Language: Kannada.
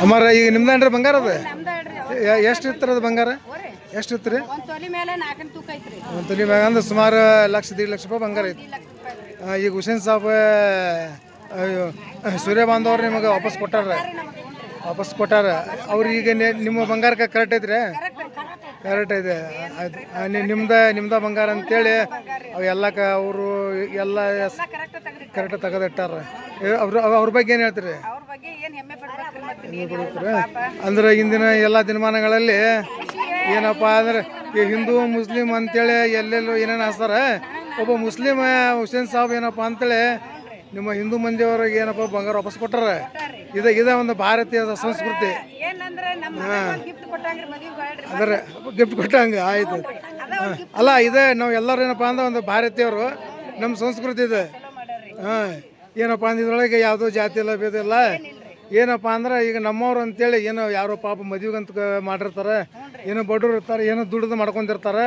ಅಮ್ಮಾರ ಈಗ ನಿಮ್ದೇನ್ರಿ ಬಂಗಾರ ಅದು ನಮ್ದ ಹೇಳ್ರಿ ಎಷ್ಟು ಇತ್ತು ಅದು ಬಂಗಾರ ಎಷ್ಟು ಇತ್ತು ರೀ ಒಂದ್ ತೊಲಿ ಮೇಲೆ 4 ತೂಕ ಐತ್ರಿ ಒಂದು ತೊಲಿ ಮ್ಯಾಗ ಅಂದ್ರೆ ಸುಮಾರು ಲಕ್ಷ 1.5 ಲಕ್ಷ ರೂಪಾಯಿ ಬಂಗಾರ ಐತಿ 2 ಲಕ್ಷ ರೂಪಾಯಿ ಈಗ ಹುಸೇನ್ ಸಾಬ್ ಸೂರ್ಯ ಬಾಂಧವ್ರು ನಿಮಗೆ ವಾಪಸ್ ಕೊಟ್ಟಾರ ವಾಪಸ್ ಕೊಟ್ಟಾರ ಅವ್ರು ಈಗ ನಿಮ್ಮ ಬಂಗಾರಕ್ಕೆ ಕರೆಕ್ಟ್ ಐತ್ರಿ ಕರೆಕ್ಟ್ ಐತೆ ಆಯ್ತು ನಿಮ್ದ ಬಂಗಾರ ಅಂತೇಳಿ ಅವು ಎಲ್ಲಕ್ಕ ಅವರು ಎಲ್ಲ ಕರೆಕ್ಟ್ ತೆಗೆದಿಟ್ಟಾರ ಅವ್ರ ಬಗ್ಗೆ ಏನು ಹೇಳ್ತೀರಿ ಅವ್ರ ಬಗ್ಗೆ ಏನ್ ಹೆಮ್ಮೆ ಪಡ್ಬೇಕ್ರಿ ಮತ್ತೆ ನೀನ್ ಅಂದ್ರೆ ಇಂದಿನ ಎಲ್ಲ ದಿನಮಾನಗಳಲ್ಲಿ ಏನಪ್ಪ ಅಂದ್ರೆ ಈ ಹಿಂದೂ ಮುಸ್ಲಿಂ ಅಂತೇಳಿ ಎಲ್ಲೆಲ್ಲೋ ಏನೇನು ಹಾಸ್ತಾರ ಒಬ್ಬ ಮುಸ್ಲಿಂ ಹುಸೇನ್ ಸಾಬ್ ಏನಪ್ಪ ಅಂತೇಳಿ ನಿಮ್ಮ ಹಿಂದೂ ಮಂದಿಯವ್ರಿಗೆ ಏನಪ್ಪ ಬಂಗಾರ ವಾಪಸ್ ಕೊಟ್ಟಾರ ಇದೇ ಒಂದು ಭಾರತೀಯ ಸಂಸ್ಕೃತಿ ಏನಂದ್ರೆ ನಮ್ಮ ಗಿಫ್ಟ್ ಕೊಟ್ಟಂಗ್ರಿ ಮದುವೆ ಅದರ ಗಿಫ್ಟ್ ಕೊಟ್ಟಂಗೆ ಆಯ್ತು ಅಲ್ಲ ಇದೆ ನಾವು ಎಲ್ಲರೂ ಏನಪ್ಪ ಅಂದ್ರೆ ಒಂದು ಭಾರತೀಯರು ನಮ್ಮ ಸಂಸ್ಕೃತಿ ಇದೆ ಹಾಂ ಏನಪ್ಪ ಅಂದ್ರೆ ಇದ್ರೊಳಗೆ ಯಾವುದೋ ಜಾತಿ ಇಲ್ಲ ಭೇದ ಇಲ್ಲ ಏನಪ್ಪ ಅಂದ್ರೆ ಈಗ ನಮ್ಮವ್ರು ಅಂತೇಳಿ ಏನೋ ಯಾರೋ ಪಾಪ ಮದುವೆಗಂತ ಮಾಡಿರ್ತಾರೆ ಏನೋ ಬಡವ್ರು ಇರ್ತಾರೆ ಏನೋ ದುಡ್ದು ಮಾಡ್ಕೊಂಡಿರ್ತಾರೆ